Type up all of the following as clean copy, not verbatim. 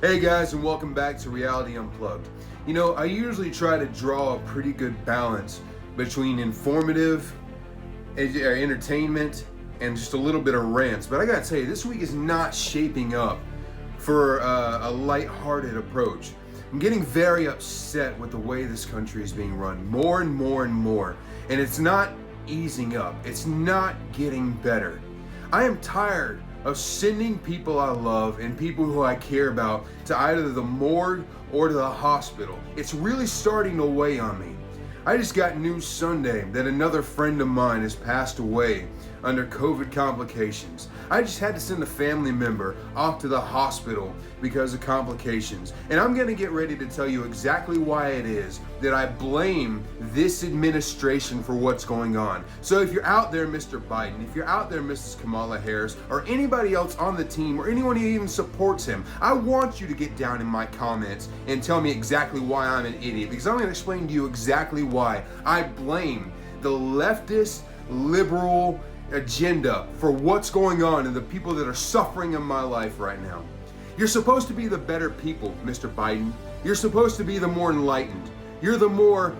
Hey guys, and welcome back to Reality Unplugged. I usually try to draw a pretty good balance between informative entertainment and just a little bit of rants, but I gotta tell you, this week is not shaping up for a lighthearted approach. I'm getting very upset with the way this country is being run, more and more and more, and it's not easing up. It's not getting better. I am tired of sending people I love and people who I care about to either the morgue or to the hospital. It's really starting to weigh on me. I just got news Sunday that another friend of mine has passed away under COVID complications. I just had to send a family member off to the hospital because of complications. And I'm gonna get ready to tell you exactly why it is that I blame this administration for what's going on. So if you're out there, Mr. Biden, if you're out there, Mrs. Kamala Harris, or anybody else on the team, or anyone who even supports him, I want you to get down in my comments and tell me exactly why I'm an idiot, because I'm gonna explain to you exactly why I blame the leftist, liberal agenda for what's going on and the people that are suffering in my life right now. You're supposed to be the better people, Mr. Biden. You're supposed to be the more enlightened. You're the more,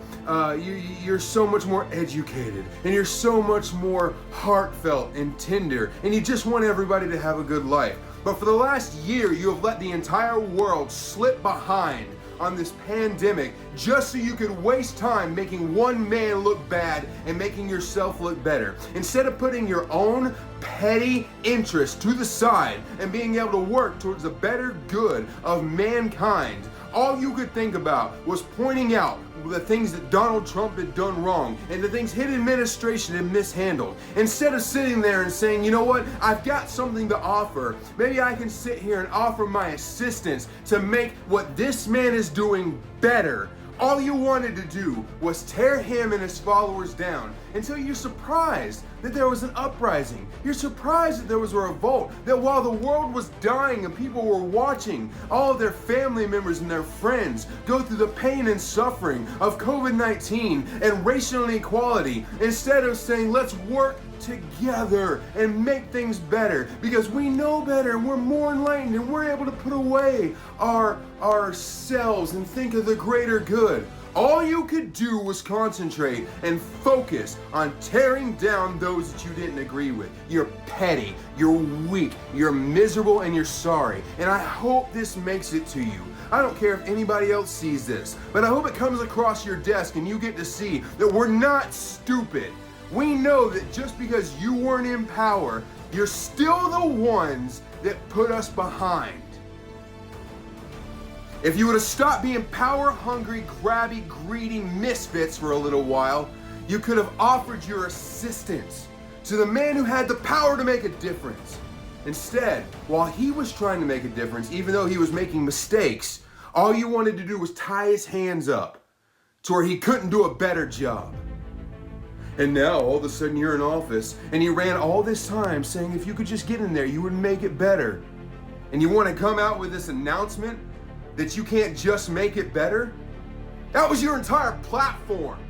you're so much more educated, and you're so much more heartfelt and tender, and you just want everybody to have a good life. But for the last year, you have let the entire world slip behind on this pandemic just so you could waste time making one man look bad and making yourself look better. Instead of putting your own petty interest to the side and being able to work towards the better good of mankind, all you could think about was pointing out the things that Donald Trump had done wrong and the things his administration had mishandled. Instead of sitting there and saying, you know what, I've got something to offer. Maybe I can sit here and offer my assistance to make what this man is doing better. All you wanted to do was tear him and his followers down until you're surprised that there was an uprising. You're surprised that there was a revolt, that while the world was dying and people were watching all of their family members and their friends go through the pain and suffering of COVID-19 and racial inequality, instead of saying, let's work together and make things better because we know better and we're more enlightened and we're able to put away ourselves and think of the greater good. All you could do was concentrate and focus on tearing down those that you didn't agree with. You're petty, you're weak, you're miserable, and you're sorry. And I hope this makes it to you. I don't care if anybody else sees this, but I hope it comes across your desk and you get to see that we're not stupid. We know that just because you weren't in power, you're still the ones that put us behind. If you would have stopped being power-hungry, grabby, greedy misfits for a little while, you could have offered your assistance to the man who had the power to make a difference. Instead, while he was trying to make a difference, even though he was making mistakes, all you wanted to do was tie his hands up to where he couldn't do a better job. And now, all of a sudden, you're in office, and you ran all this time saying if you could just get in there, you would make it better. And you want to come out with this announcement that you can't just make it better? That was your entire platform.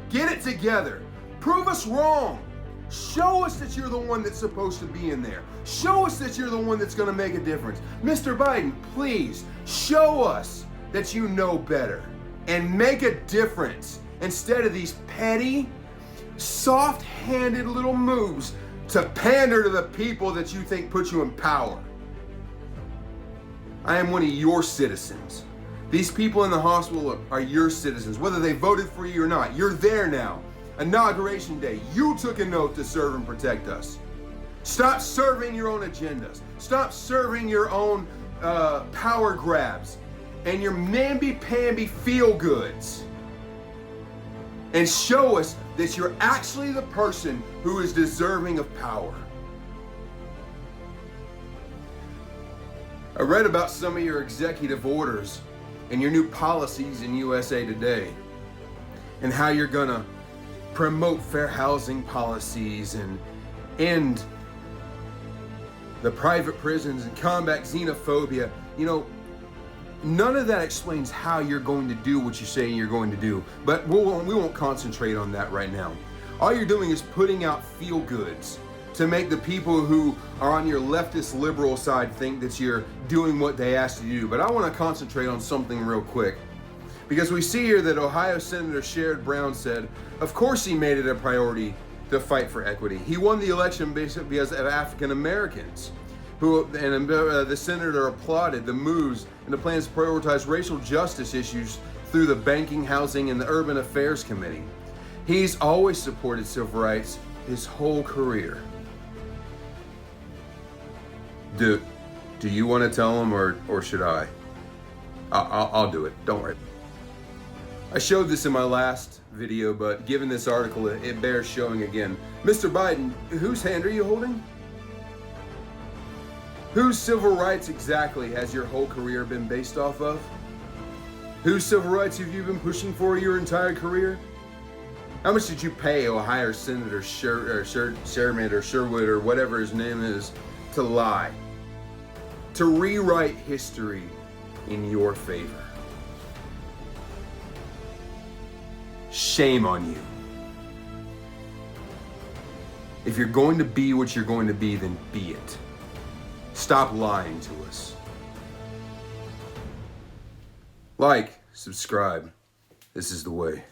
Get it together. Prove us wrong. Show us that you're the one that's supposed to be in there. Show us that you're the one that's going to make a difference. Mr. Biden, please show us that you know better and make a difference instead of these petty, soft-handed little moves to pander to the people that you think put you in power. I am one of your citizens. These people in the hospital are your citizens, whether they voted for you or not. You're there now. Inauguration day, you took an oath to serve and protect us. Stop serving your own agendas. Stop serving your own power grabs and your namby-pamby feel-goods. And show us that you're actually the person who is deserving of power. I read about some of your executive orders and your new policies in USA Today and how you're gonna promote fair housing policies and end the private prisons and combat xenophobia. None of that explains how you're going to do what you say you're going to do, but we won't concentrate on that right now. All you're doing is putting out feel-goods to make the people who are on your leftist liberal side think that you're doing what they asked you to do. But I want to concentrate on something real quick. Because we see here that Ohio Senator Sherrod Brown said, of course he made it a priority to fight for equity. He won the election because of African Americans. The senator applauded the moves and the plans to prioritize racial justice issues through the Banking, Housing, and the Urban Affairs Committee. He's always supported civil rights his whole career. Do you want to tell him or should I? I'll do it. Don't worry. I showed this in my last video, but given this article, it bears showing again. Mr. Biden, whose hand are you holding? Whose civil rights exactly has your whole career been based off of? Whose civil rights have you been pushing for your entire career? How much did you pay Ohio Senator Sherman or Sherwood or whatever his name is to lie? To rewrite history in your favor? Shame on you. If you're going to be what you're going to be, then be it. Stop lying to us. Like, subscribe. This is the way.